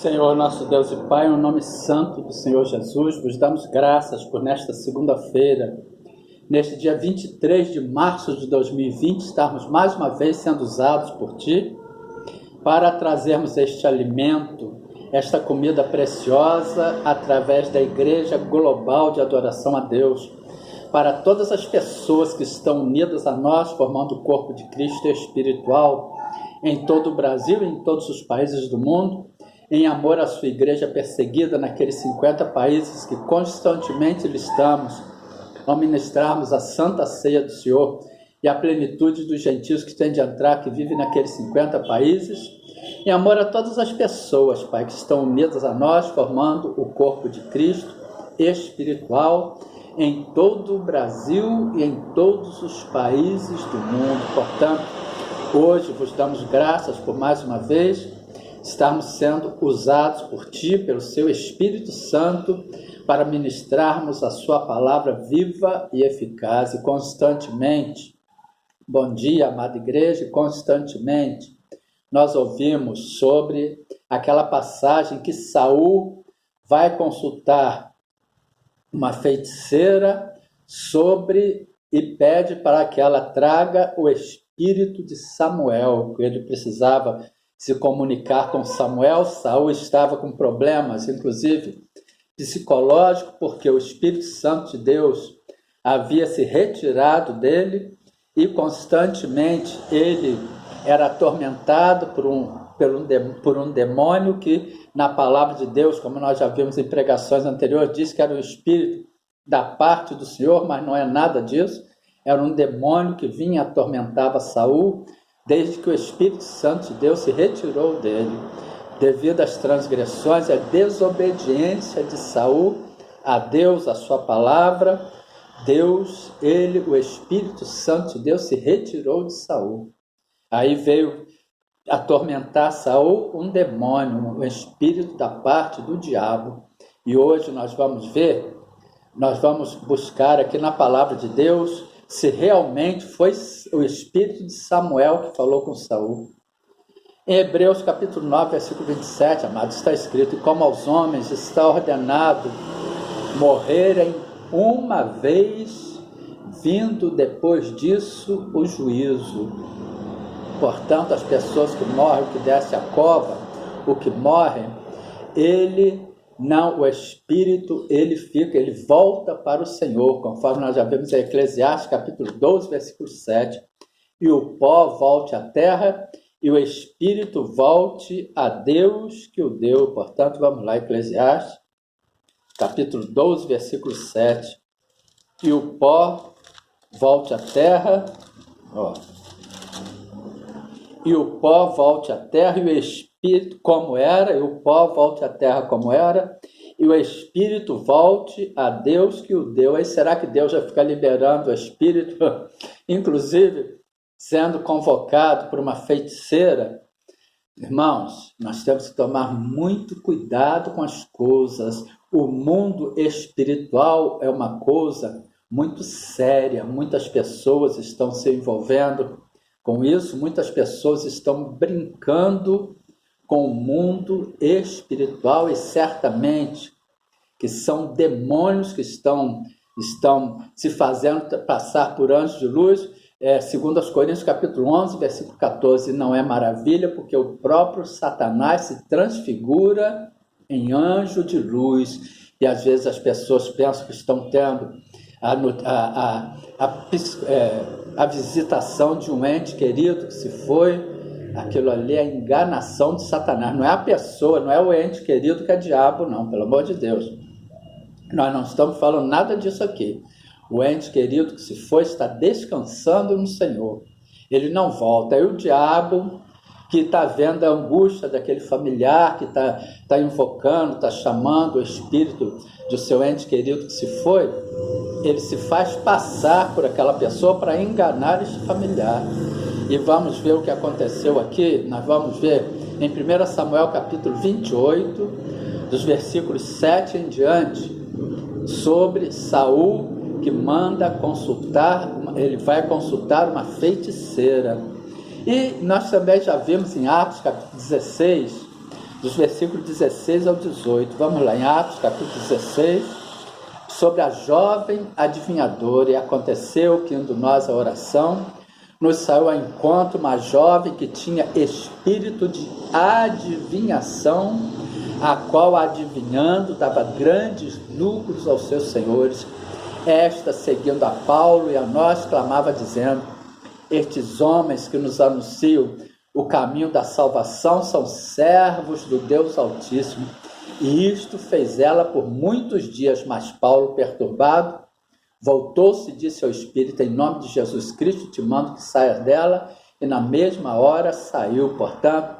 Senhor, nosso Deus e Pai, no nome santo do Senhor Jesus, vos damos graças por nesta segunda-feira, neste dia 23 de março de 2020, estarmos mais uma vez sendo usados por Ti para trazermos este alimento, esta comida preciosa, através da Igreja Global de Adoração a Deus, para todas as pessoas que estão unidas a nós, formando o corpo de Cristo espiritual, em todo o Brasil e em todos os países do mundo, em amor à sua igreja perseguida naqueles 50 países que constantemente listamos, ao ministrarmos a Santa Ceia do Senhor e a plenitude dos gentios que têm de entrar, que vivem naqueles 50 países, em amor a todas as pessoas, Pai, que estão unidas a nós, formando o corpo de Cristo espiritual, em todo o Brasil e em todos os países do mundo. Portanto, hoje vos damos graças por mais uma vez estarmos sendo usados por Ti, pelo Seu Espírito Santo, para ministrarmos a Sua palavra viva e eficaz e constantemente. Bom dia, amada igreja, e constantemente nós ouvimos sobre aquela passagem que Saul vai consultar uma feiticeira e pede para que ela traga o espírito de Samuel, que ele precisava se comunicar com Samuel. Saul estava com problemas, inclusive psicológicos, porque o Espírito Santo de Deus havia se retirado dele e constantemente ele era atormentado por um demônio que, na palavra de Deus, como nós já vimos em pregações anteriores, diz que era um espírito da parte do Senhor, mas não é nada disso. Era um demônio que vinha e atormentava Saul, desde que o Espírito Santo de Deus se retirou dele, devido às transgressões e à desobediência de Saul a Deus, a sua palavra. Deus, o Espírito Santo de Deus se retirou de Saul. Aí veio atormentar Saul um demônio, um espírito da parte do diabo. E hoje nós vamos buscar aqui na palavra de Deus se realmente foi o espírito de Samuel que falou com Saul. Em Hebreus capítulo 9, versículo 27, amados, está escrito: e como aos homens está ordenado morrerem uma vez, vindo depois disso o juízo. Portanto, as pessoas que morrem, o que desce a cova, o que morre, o espírito, ele volta para o Senhor, conforme nós já vimos em Eclesiastes, capítulo 12, versículo 7. E o pó volte à terra, e o espírito volte a Deus que o deu. Portanto, vamos lá, Eclesiastes, capítulo 12, versículo 7. E o pó volte à terra, e o pó volte à terra, e o espírito como era, e o pó volte à terra como era, e o espírito volte a Deus que o deu. Aí será que Deus vai ficar liberando o espírito, inclusive sendo convocado por uma feiticeira? Irmãos, nós temos que tomar muito cuidado com as coisas. O mundo espiritual é uma coisa muito séria, muitas pessoas estão se envolvendo com isso, muitas pessoas estão brincando com o mundo espiritual, e certamente que são demônios que estão se fazendo passar por anjos de luz. Segundo aos Coríntios, capítulo 11, versículo 14, não é maravilha, porque o próprio Satanás se transfigura em anjo de luz. E às vezes as pessoas pensam que estão tendo a visitação de um ente querido que se foi. Aquilo ali é a enganação de Satanás. Não é a pessoa, não é o ente querido que é diabo, não, pelo amor de Deus. Nós não estamos falando nada disso aqui. O ente querido que se foi está descansando no Senhor. Ele não volta. Aí o diabo, que está vendo a angústia daquele familiar, que está invocando, está chamando o espírito do seu ente querido que se foi, ele se faz passar por aquela pessoa para enganar este familiar. E vamos ver o que aconteceu aqui. Nós vamos ver em 1 Samuel capítulo 28, dos versículos 7 em diante, sobre Saul, que manda consultar, ele vai consultar uma feiticeira. E nós também já vimos em Atos capítulo 16, dos versículos 16 ao 18. Vamos lá, em Atos, capítulo 16, sobre a jovem adivinhadora. E aconteceu que, indo nós à oração, nos saiu ao encontro uma jovem que tinha espírito de adivinhação, a qual, adivinhando, dava grandes lucros aos seus senhores. Esta, seguindo a Paulo e a nós, clamava, dizendo: estes homens que nos anunciam o caminho da salvação são servos do Deus Altíssimo. E isto fez ela por muitos dias. Mas Paulo, perturbado, voltou-se e disse ao Espírito: em nome de Jesus Cristo te mando que saias dela. E na mesma hora saiu. Portanto,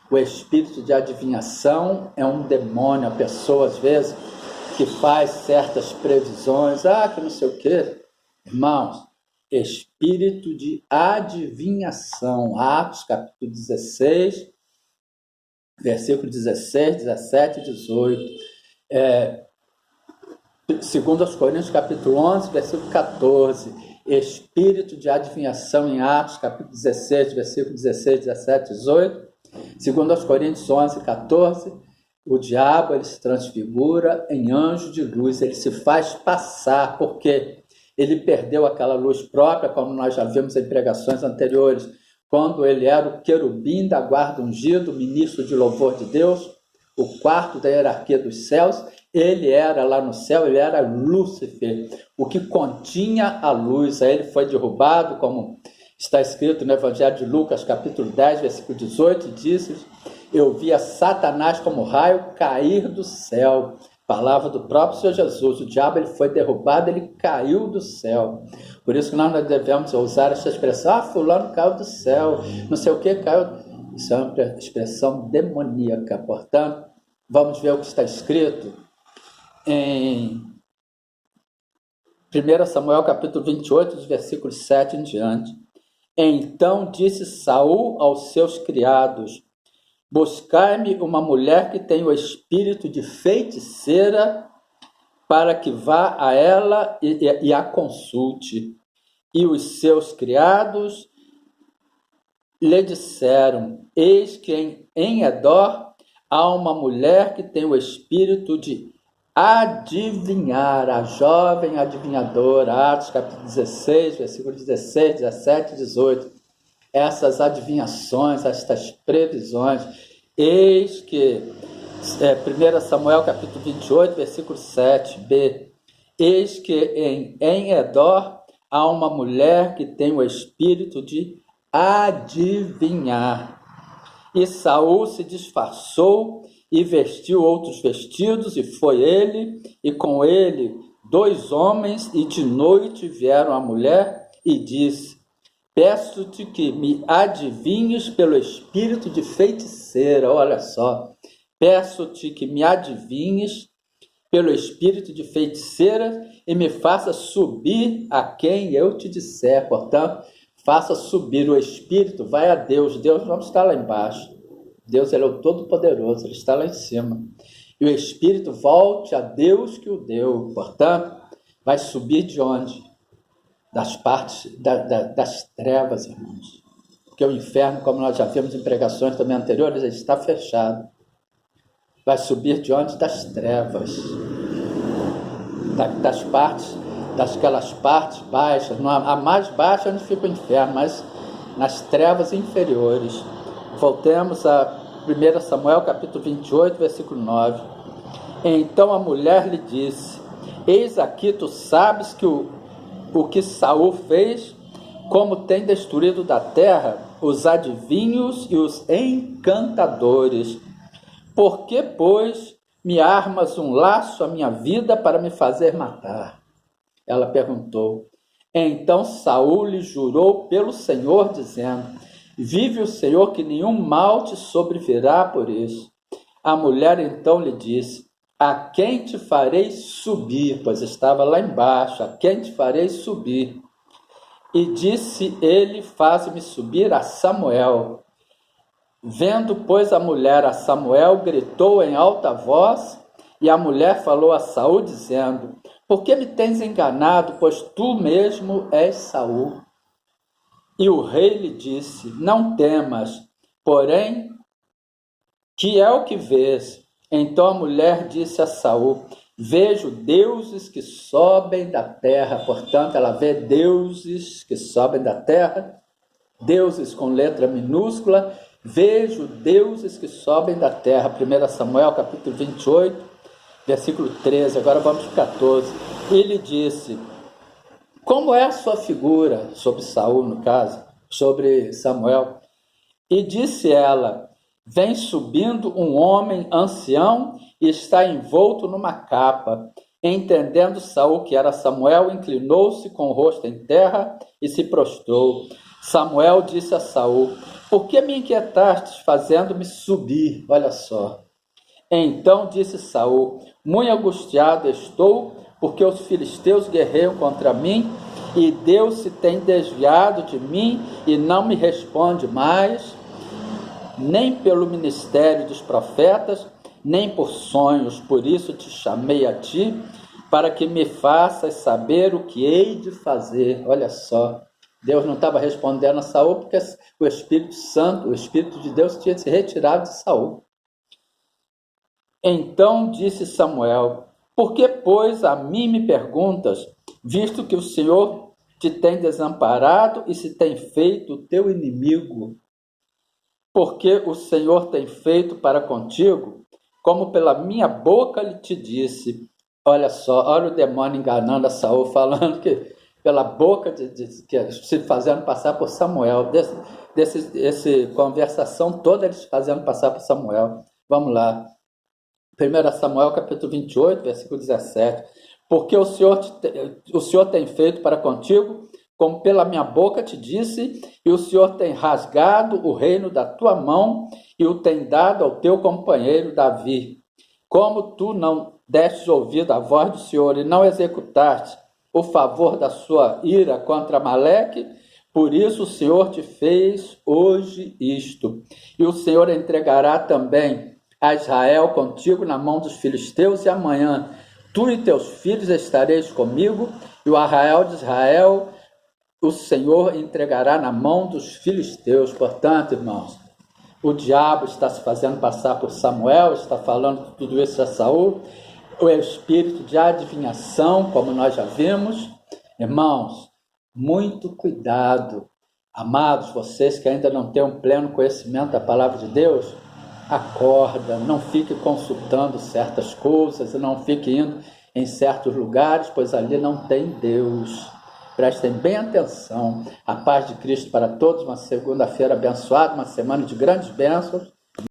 o espírito de adivinhação é um demônio. A pessoa, às vezes, que faz certas previsões, que não sei o quê. Irmãos, espírito de adivinhação. Atos, capítulo 16, versículo 16, 17 e 18. 2 Coríntios, capítulo 11, versículo 14. Espírito de adivinhação em Atos, capítulo 16, versículo 16, 17 e 18. 2 Coríntios 11, 14. O diabo, ele se transfigura em anjo de luz, ele se faz passar, porque ele perdeu aquela luz própria, como nós já vimos em pregações anteriores, quando ele era o querubim da guarda ungido, ministro de louvor de Deus, o quarto da hierarquia dos céus. Ele era lá no céu, ele era Lúcifer, o que continha a luz. Aí ele foi derrubado, como está escrito no Evangelho de Lucas, capítulo 10, versículo 18, e disse: eu via Satanás como raio cair do céu. Palavra do próprio Senhor Jesus. O diabo, ele foi derrubado, ele caiu do céu. Por isso que nós não devemos usar essa expressão: fulano caiu do céu, não sei o que caiu. Isso é uma expressão demoníaca. Portanto, vamos ver o que está escrito em 1 Samuel capítulo 28, dos versículos 7 em diante. Então disse Saul aos seus criados: buscai-me uma mulher que tenha o espírito de feiticeira, para que vá a ela e a consulte. E os seus criados lhe disseram: eis que em Endor há uma mulher que tem o espírito de adivinhar, a jovem adivinhadora. Atos capítulo 16, versículo 16, 17 e 18. Essas adivinhações, estas previsões. Eis que, 1 Samuel capítulo 28, versículo 7b, eis que em Endor há uma mulher que tem o espírito de adivinhar. E Saul se disfarçou e vestiu outros vestidos, e foi ele, e com ele 2 homens, e de noite vieram a mulher e disse: peço-te que me adivinhes pelo espírito de feiticeira. Olha só, peço-te que me adivinhes pelo espírito de feiticeira e me faça subir a quem eu te disser. Portanto, faça subir o espírito, vai a Deus. Deus não está lá embaixo. Deus, ele é o Todo-Poderoso, ele está lá em cima. E o espírito volte a Deus que o deu. Portanto, vai subir de onde? Das partes das trevas, irmãos. Porque o inferno, como nós já vimos em pregações também anteriores, ele está fechado. Vai subir de onde? Das trevas. Das partes, daquelas partes baixas. A mais baixa onde fica o inferno, mas nas trevas inferiores. Voltemos a 1 Samuel capítulo 28, versículo 9. Então a mulher lhe disse: eis aqui, tu sabes que o que Saul fez, como tem destruído da terra os adivinhos e os encantadores. Por que, pois, me armas um laço à minha vida para me fazer matar? Ela perguntou. Então Saul lhe jurou pelo Senhor, dizendo: vive o Senhor que nenhum mal te sobrevirá por isso. A mulher então lhe disse: a quem te farei subir? Pois estava lá embaixo. A quem te farei subir? E disse ele: faze-me subir a Samuel. Vendo, pois, a mulher a Samuel, gritou em alta voz, e a mulher falou a Saul, dizendo: por que me tens enganado, pois tu mesmo és Saul? E o rei lhe disse: não temas, porém que é o que vês? Então a mulher disse a Saul: vejo deuses que sobem da terra. Portanto, ela vê deuses que sobem da terra, deuses com letra minúscula. Vejo deuses que sobem da terra. 1 Samuel, capítulo 28, versículo 13. Agora vamos para 14. Ele disse: como é a sua figura? Sobre Saul, no caso, sobre Samuel. E disse ela: vem subindo um homem ancião e está envolto numa capa. Entendendo Saul que era Samuel, inclinou-se com o rosto em terra e se prostrou. Samuel disse a Saul: por que me inquietastes, fazendo-me subir? Olha só. Então disse Saul: muito angustiado estou, porque os filisteus guerreiam contra mim, e Deus se tem desviado de mim e não me responde mais, nem pelo ministério dos profetas, nem por sonhos. Por isso te chamei a ti, para que me faças saber o que hei de fazer. Olha só, Deus não estava respondendo a Saul, porque o Espírito Santo, o Espírito de Deus tinha se retirado de Saul. Então disse Samuel: por que, pois, a mim me perguntas, visto que o Senhor te tem desamparado e se tem feito o teu inimigo? Porque o Senhor tem feito para contigo, como pela minha boca lhe te disse. Olha só, olha o demônio enganando a Saul, falando que pela boca, se fazendo passar por Samuel, dessa conversação toda eles fazendo passar por Samuel. Vamos lá. 1 Samuel, capítulo 28, versículo 17. Porque o Senhor tem feito para contigo, como pela minha boca te disse, e o Senhor tem rasgado o reino da tua mão e o tem dado ao teu companheiro Davi. Como tu não destes ouvido à voz do Senhor e não executaste o favor da sua ira contra Amaleque, por isso o Senhor te fez hoje isto. E o Senhor entregará também a Israel contigo na mão dos filisteus, e amanhã tu e teus filhos estareis comigo, e o arraial de Israel o Senhor entregará na mão dos filisteus. Portanto, irmãos, o diabo está se fazendo passar por Samuel, está falando tudo isso a Saul. O espírito de adivinhação, como nós já vimos. Irmãos, muito cuidado. Amados, vocês que ainda não têm um pleno conhecimento da palavra de Deus, acorda, não fique consultando certas coisas, não fique indo em certos lugares, pois ali não tem Deus. Prestem bem atenção. A paz de Cristo para todos, uma segunda-feira abençoada, uma semana de grandes bênçãos.